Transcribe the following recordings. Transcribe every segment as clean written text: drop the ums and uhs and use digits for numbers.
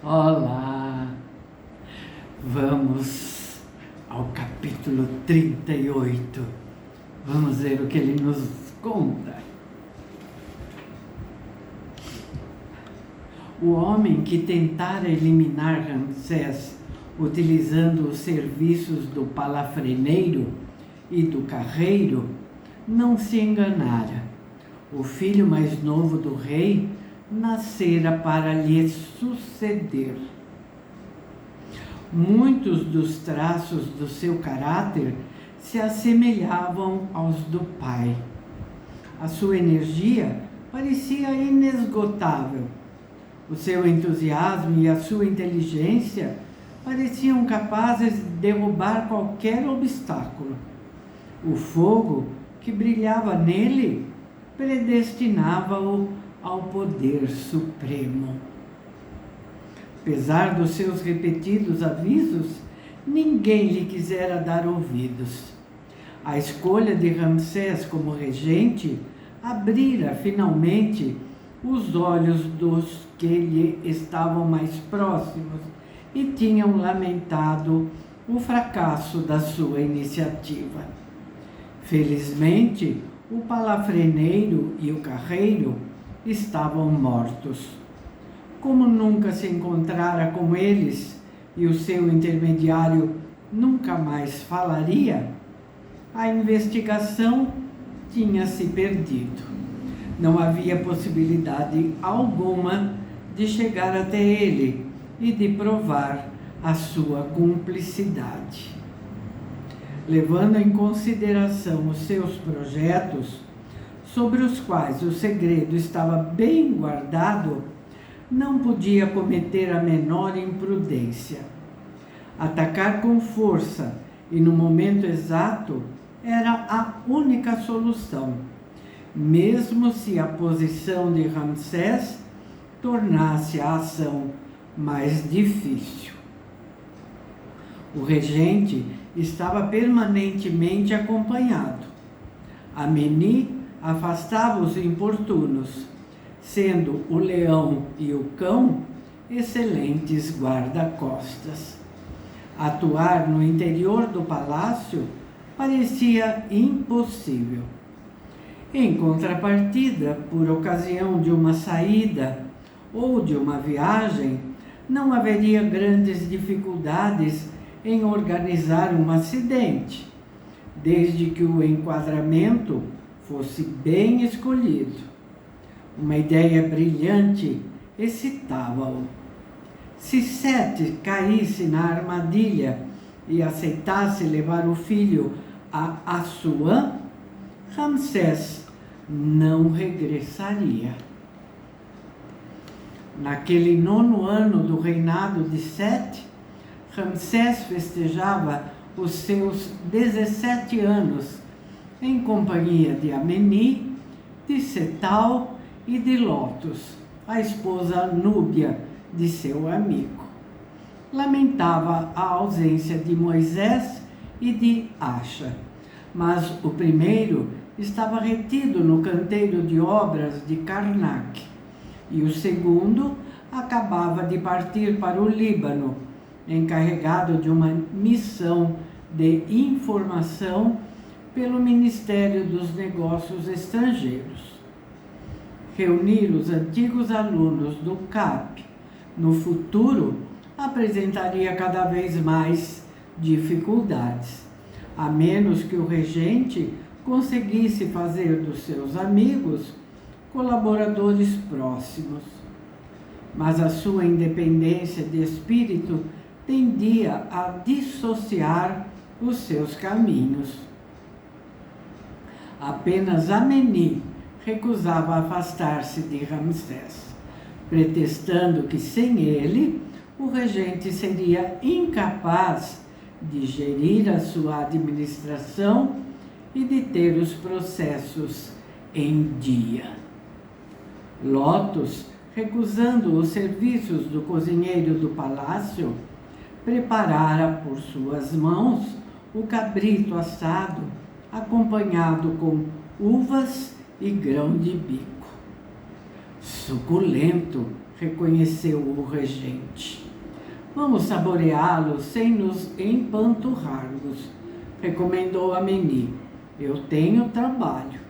Olá! Vamos ao capítulo 38. Vamos ver o que ele nos conta. O homem que tentara eliminar Ramsés utilizando os serviços do palafreneiro e do carreiro não se enganara. O filho mais novo do rei nascera para lhe suceder. Muitos dos traços do seu caráter se assemelhavam aos do pai. A sua energia parecia inesgotável. O seu entusiasmo e a sua inteligência pareciam capazes de derrubar qualquer obstáculo. O fogo que brilhava nele predestinava-o ao poder supremo. Apesar dos seus repetidos avisos, ninguém lhe quisera dar ouvidos. A escolha de Ramsés como regente abrira finalmente os olhos dos que lhe estavam mais próximos e tinham lamentado o fracasso da sua iniciativa. Felizmente, o palafreneiro e o carreiro estavam mortos. Como nunca se encontrara com eles e o seu intermediário nunca mais falaria, a investigação tinha se perdido. Não havia possibilidade alguma de chegar até ele e de provar a sua cumplicidade. Levando em consideração os seus projetos, sobre os quais o segredo estava bem guardado, não podia cometer a menor imprudência. Atacar com força e no momento exato era a única solução, mesmo se a posição de Ramsés tornasse a ação mais difícil. O regente estava permanentemente acompanhado. Ameni afastava os importunos, sendo o leão e o cão excelentes guarda-costas. Atuar no interior do palácio parecia impossível. Em contrapartida, por ocasião de uma saída ou de uma viagem, não haveria grandes dificuldades em organizar um acidente, desde que o enquadramento fosse bem escolhido. Uma ideia brilhante excitava-o. Se Sete caísse na armadilha e aceitasse levar o filho a Assuã, Ramsés não regressaria. Naquele 9º ano do reinado de Sete, Ramsés festejava os seus 17 anos em companhia de Ameni, de Setal e de Lotus, a esposa núbia de seu amigo. Lamentava a ausência de Moisés e de Acha, mas o primeiro estava retido no canteiro de obras de Karnak, e o segundo acabava de partir para o Líbano, encarregado de uma missão de informação pelo Ministério dos Negócios Estrangeiros. Reunir os antigos alunos do CAP no futuro apresentaria cada vez mais dificuldades, a menos que o regente conseguisse fazer dos seus amigos colaboradores próximos. Mas a sua independência de espírito tendia a dissociar os seus caminhos. Apenas Ameni recusava afastar-se de Ramsés, pretextando que sem ele o regente seria incapaz de gerir a sua administração e de ter os processos em dia. Lotus, recusando os serviços do cozinheiro do palácio, preparara por suas mãos o cabrito assado, acompanhado com uvas e grão de bico. Suculento, reconheceu o regente. Vamos saboreá-lo sem nos empanturrarmos, recomendou Ameni. Eu tenho trabalho.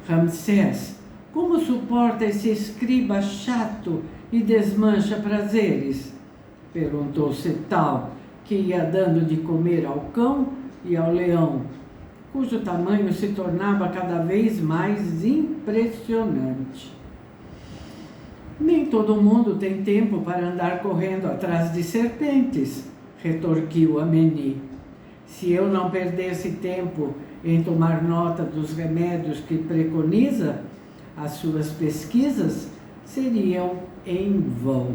Ramsés, como suporta esse escriba chato e desmancha prazeres? Perguntou Setal, que ia dando de comer ao cão e ao leão, cujo tamanho se tornava cada vez mais impressionante. Nem todo mundo tem tempo para andar correndo atrás de serpentes, retorquiu Ameni. Se eu não perdesse tempo em tomar nota dos remédios que preconiza, as suas pesquisas seriam em vão.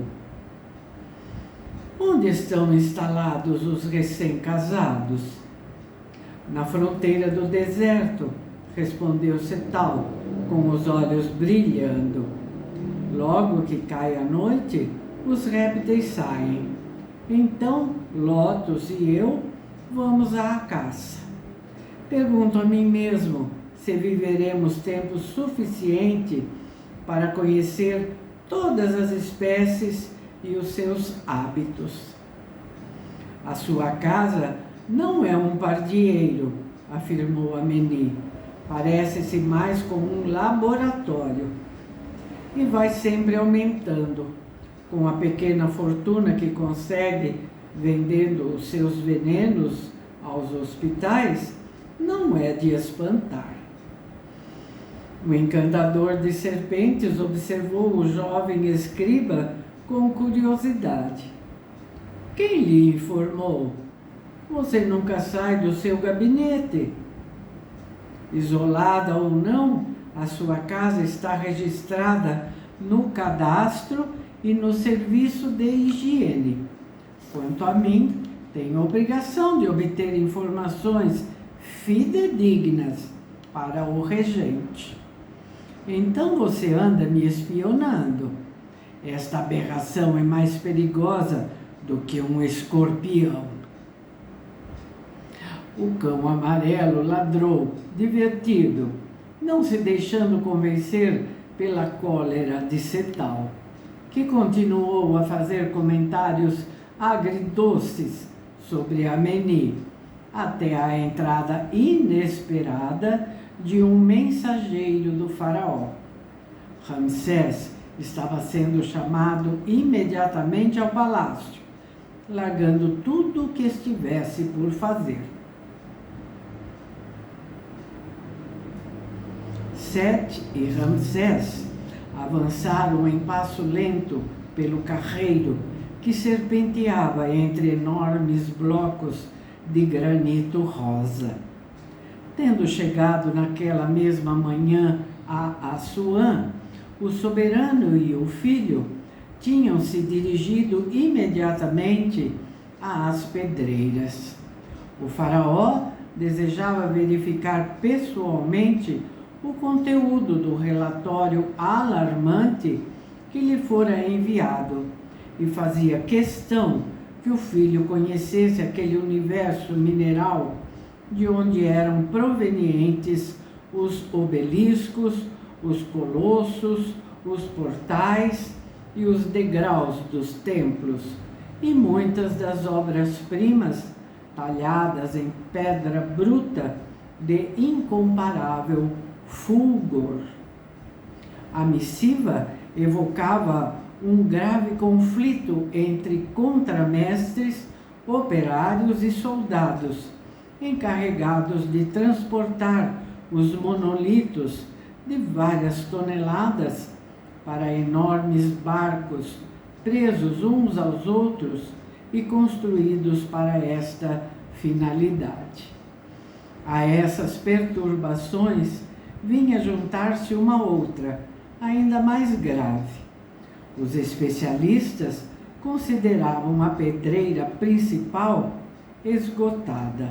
Onde estão instalados os recém-casados? Na fronteira do deserto, respondeu Setal, com os olhos brilhando. Logo que cai a noite, os répteis saem. Então, Lotus e eu vamos à caça. Pergunto a mim mesmo se viveremos tempo suficiente para conhecer todas as espécies e os seus hábitos. A sua casa não é um pardieiro, afirmou Ameni. Parece-se mais como um laboratório. E vai sempre aumentando. Com a pequena fortuna que consegue vendendo os seus venenos aos hospitais, não é de espantar. O encantador de serpentes observou o jovem escriba com curiosidade. Quem lhe informou? Você nunca sai do seu gabinete. Isolada ou não, a sua casa está registrada no cadastro e no serviço de higiene. Quanto a mim, tenho a obrigação de obter informações fidedignas para o regente. Então você anda me espionando. Esta aberração é mais perigosa do que um escorpião. O cão amarelo ladrou, divertido, não se deixando convencer pela cólera de Setal, que continuou a fazer comentários agridoces sobre Ameni, até a entrada inesperada de um mensageiro do faraó. Ramsés estava sendo chamado imediatamente ao palácio, largando tudo o que estivesse por fazer. Sete e Ramsés avançaram em passo lento pelo carreiro que serpenteava entre enormes blocos de granito rosa. Tendo chegado naquela mesma manhã a Assuã, o soberano e o filho tinham se dirigido imediatamente às pedreiras. O faraó desejava verificar pessoalmente o conteúdo do relatório alarmante que lhe fora enviado e fazia questão que o filho conhecesse aquele universo mineral de onde eram provenientes os obeliscos, os colossos, os portais e os degraus dos templos e muitas das obras-primas talhadas em pedra bruta de incomparável fulgor. A missiva evocava um grave conflito entre contramestres, operários e soldados, encarregados de transportar os monolitos de várias toneladas para enormes barcos presos uns aos outros e construídos para esta finalidade. A essas perturbações vinha juntar-se uma outra, ainda mais grave. Os especialistas consideravam a pedreira principal esgotada.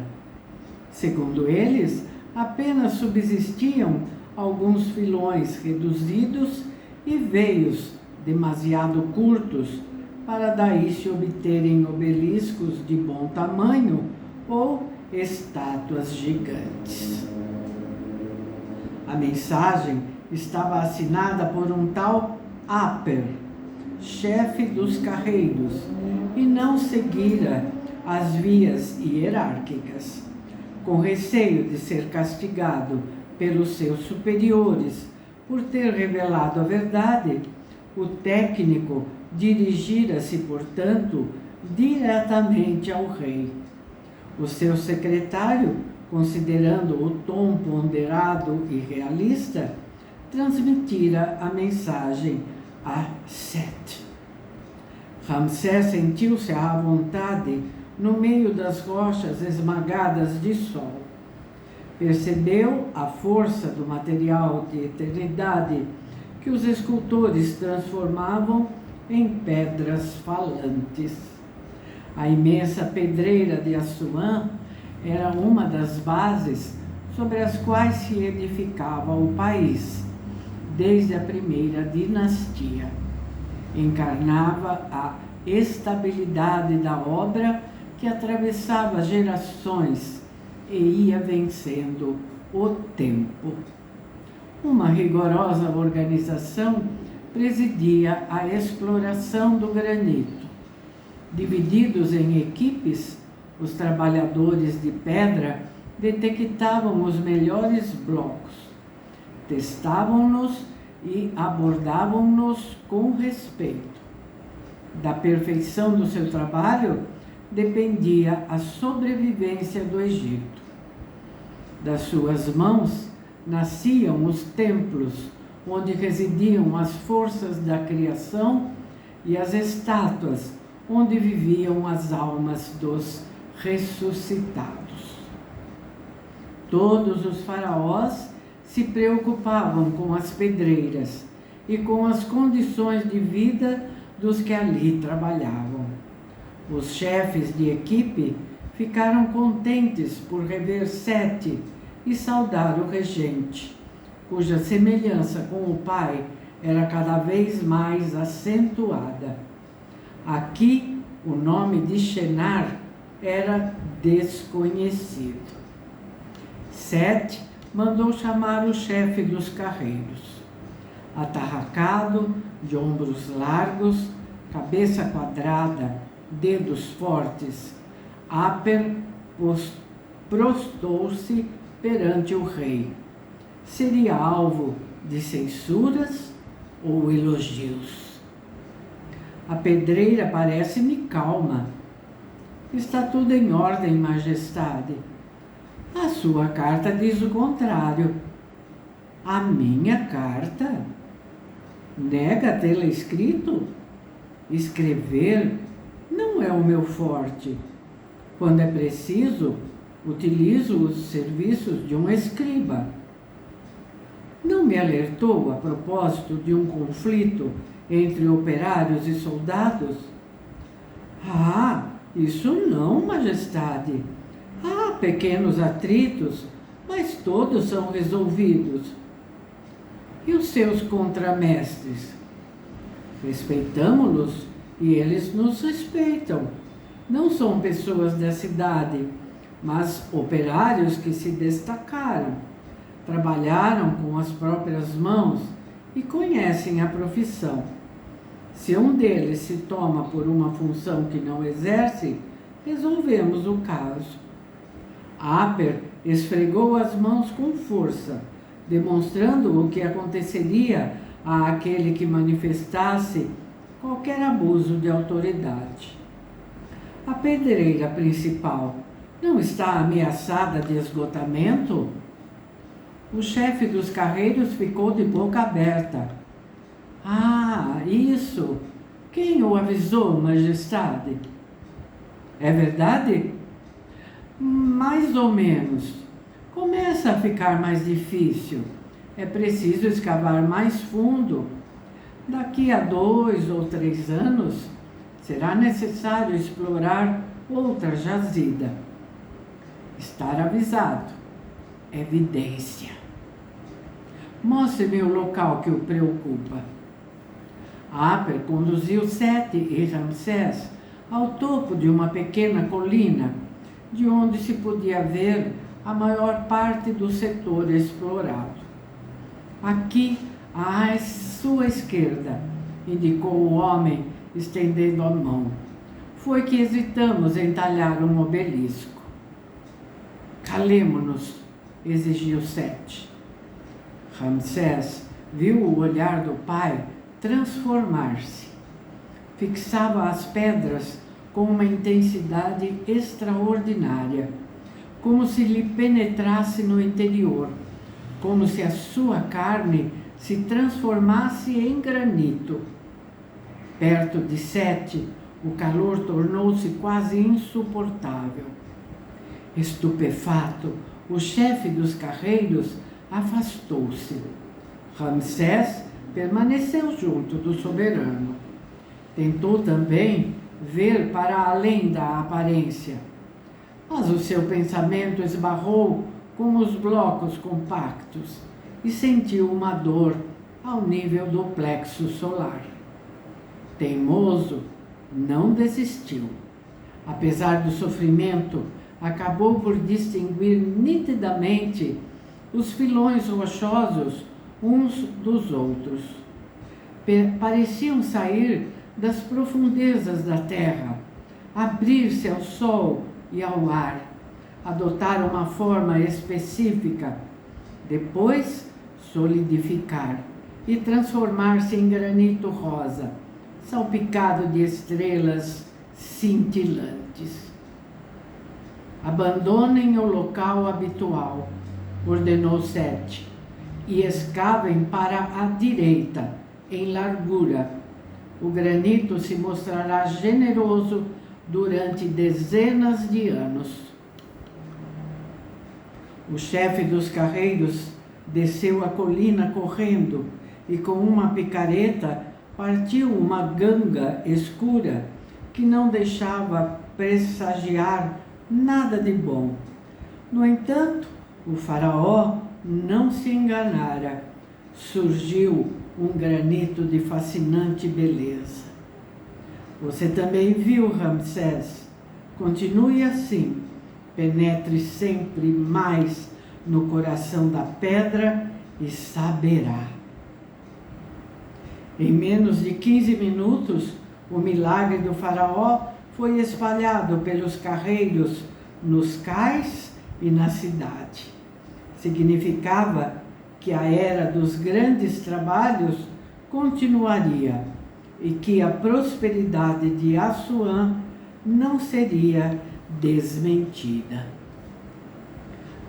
Segundo eles, apenas subsistiam alguns filões reduzidos e veios demasiado curtos para daí se obterem obeliscos de bom tamanho ou estátuas gigantes. A mensagem estava assinada por um tal Aper, chefe dos carreiros, e não seguira as vias hierárquicas. Com receio de ser castigado pelos seus superiores por ter revelado a verdade, o técnico dirigira-se, portanto, diretamente ao rei. O seu secretário, considerando o tom ponderado e realista, transmitira a mensagem a Set. Ramsés sentiu-se à vontade no meio das rochas esmagadas de sol. Percebeu a força do material de eternidade que os escultores transformavam em pedras falantes. A imensa pedreira de Assuã era uma das bases sobre as quais se edificava o país, desde a primeira dinastia. Encarnava a estabilidade da obra que atravessava gerações e ia vencendo o tempo. Uma rigorosa organização presidia a exploração do granito. Divididos em equipes, os trabalhadores de pedra detectavam os melhores blocos, testavam-nos e abordavam-nos com respeito. Da perfeição do seu trabalho dependia a sobrevivência do Egito. Das suas mãos nasciam os templos, onde residiam as forças da criação, e as estátuas, onde viviam as almas dos ressuscitados. Todos os faraós se preocupavam com as pedreiras e com as condições de vida dos que ali trabalhavam. Os chefes de equipe ficaram contentes por rever Sete e saudar o regente, cuja semelhança com o pai era cada vez mais acentuada. Aqui, o nome de Shenar era desconhecido. Sete mandou chamar o chefe dos carreiros. Atarracado, de ombros largos, cabeça quadrada, dedos fortes, Aper prostou-se perante o rei. Seria alvo de censuras ou elogios? A pedreira parece-me calma. Está tudo em ordem, majestade. A sua carta diz o contrário. A minha carta? Nega tê-la escrito? Escrever não é o meu forte. Quando é preciso, utilizo os serviços de um escriba. Não me alertou a propósito de um conflito entre operários e soldados? Ah, isso não, majestade. Há pequenos atritos, mas todos são resolvidos. E os seus contramestres? Respeitamo-los e eles nos respeitam. Não são pessoas da cidade, mas operários que se destacaram, trabalharam com as próprias mãos e conhecem a profissão. Se um deles se toma por uma função que não exerce, resolvemos o caso. Aper esfregou as mãos com força, demonstrando o que aconteceria àquele que manifestasse qualquer abuso de autoridade. A pedreira principal não está ameaçada de esgotamento? O chefe dos carreiros ficou de boca aberta. Ah, isso! Quem o avisou, majestade? É verdade? Mais ou menos. Começa a ficar mais difícil. É preciso escavar mais fundo. Daqui a 2 ou 3 anos, será necessário explorar outra jazida. Estar avisado. Evidência. Mostre-me o local que o preocupa. Aper conduziu Sete e Ramsés ao topo de uma pequena colina, de onde se podia ver a maior parte do setor explorado. Aqui, à sua esquerda, indicou o homem, estendendo a mão. Foi que hesitamos em talhar um obelisco. Calemo-nos, exigiu Sete. Ramsés viu o olhar do pai transformar-se. Fixava as pedras com uma intensidade extraordinária, como se lhe penetrasse no interior, como se a sua carne se transformasse em granito. Perto de Sete, o calor tornou-se quase insuportável. Estupefato, o chefe dos carreiros afastou-se. Ramsés permaneceu junto do soberano. Tentou também ver para além da aparência, mas o seu pensamento esbarrou com os blocos compactos e sentiu uma dor ao nível do plexo solar. Teimoso, não desistiu. Apesar do sofrimento, acabou por distinguir nitidamente os filões rochosos uns dos outros. Pareciam sair das profundezas da terra, abrir-se ao sol e ao ar, adotar uma forma específica, depois solidificar e transformar-se em granito rosa, salpicado de estrelas cintilantes. Abandonem o local habitual, ordenou Sete, e escavem para a direita, em largura. O granito se mostrará generoso durante dezenas de anos. O chefe dos carreiros desceu a colina correndo e com uma picareta partiu uma ganga escura que não deixava pressagiar nada de bom. No entanto, o faraó não se enganara. Surgiu um granito de fascinante beleza. Você também viu, Ramsés? Continue assim. Penetre sempre mais no coração da pedra e saberá. Em menos de 15 minutos, o milagre do faraó foi espalhado pelos carreiros nos cais e na cidade. Significava que a era dos grandes trabalhos continuaria e que a prosperidade de Assuã não seria desmentida.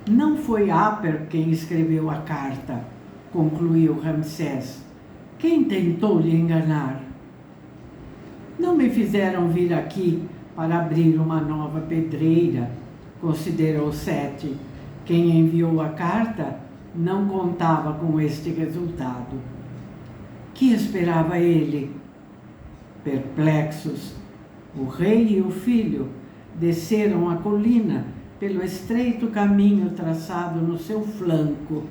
Não foi Aper quem escreveu a carta, concluiu Ramsés. Quem tentou lhe enganar? Não me fizeram vir aqui para abrir uma nova pedreira, considerou Sete. Quem enviou a carta não contava com este resultado. Que esperava ele? Perplexos, o rei e o filho desceram a colina pelo estreito caminho traçado no seu flanco.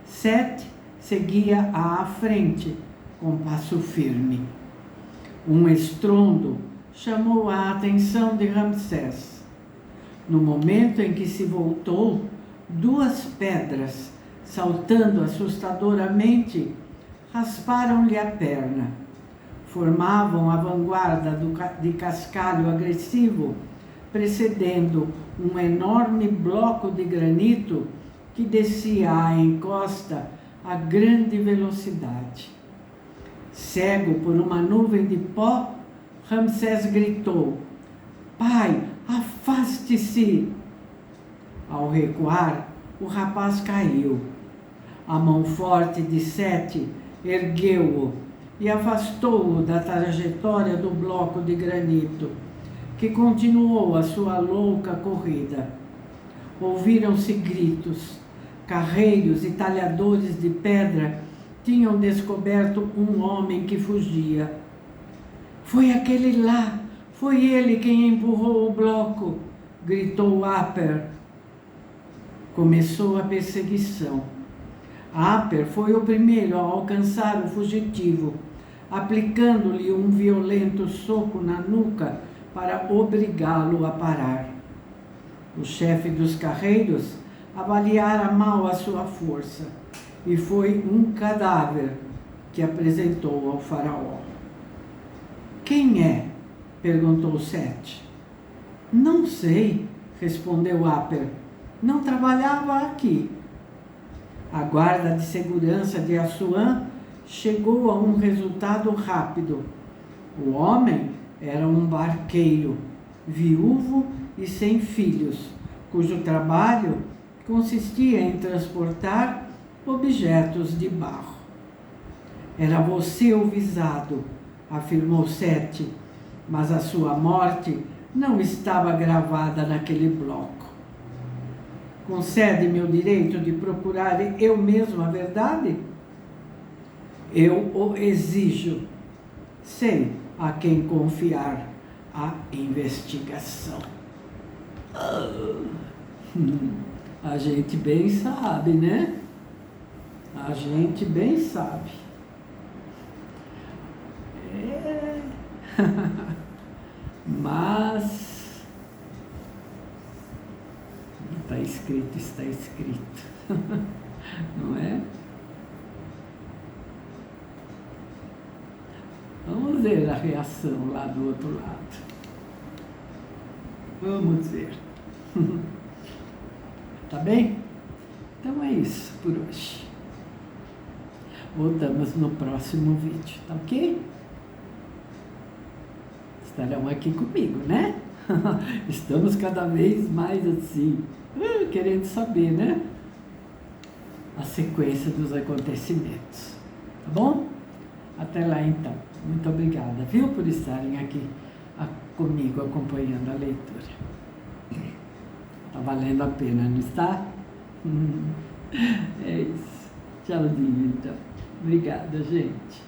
Sete seguia à frente com passo firme. Um estrondo chamou a atenção de Ramsés. No momento em que se voltou, duas pedras, saltando assustadoramente, rasparam-lhe a perna. Formavam a vanguarda de cascalho agressivo, precedendo um enorme bloco de granito que descia à encosta a grande velocidade. Cego por uma nuvem de pó, Ramsés gritou: Pai, afaste-se! Ao recuar, o rapaz caiu. A mão forte de Sete ergueu-o e afastou-o da trajetória do bloco de granito, que continuou a sua louca corrida. Ouviram-se gritos. Carreiros e talhadores de pedra tinham descoberto um homem que fugia. Foi aquele lá! Foi ele quem empurrou o bloco! Gritou Aper. Começou a perseguição. Aper foi o primeiro a alcançar o fugitivo, aplicando-lhe um violento soco na nuca para obrigá-lo a parar. O chefe dos carreiros avaliara mal a sua força e foi um cadáver que apresentou ao faraó. Quem é? Perguntou Sete. Não sei, respondeu Aper. Não trabalhava aqui. A guarda de segurança de Assuã chegou a um resultado rápido. O homem era um barqueiro, viúvo e sem filhos, cujo trabalho consistia em transportar objetos de barro. Era você o visado, afirmou Sete, mas a sua morte não estava gravada naquele bloco. Concede-me o direito de procurar eu mesmo a verdade? Eu o exijo. Sei a quem confiar a investigação. A gente bem sabe, né? A gente bem sabe. Mas está escrito, está escrito. Não é? Vamos ver a reação lá do outro lado. Vamos ver. Tá bem? Então é isso por hoje. Voltamos no próximo vídeo, tá ok? Estarão aqui comigo, né? Estamos cada vez mais assim, querendo saber, né? A sequência dos acontecimentos. Tá bom? Até lá então. Muito obrigada, viu, por estarem aqui comigo acompanhando a leitura. Tá valendo a pena, não está? É isso. Tchauzinho, então. Obrigada, gente.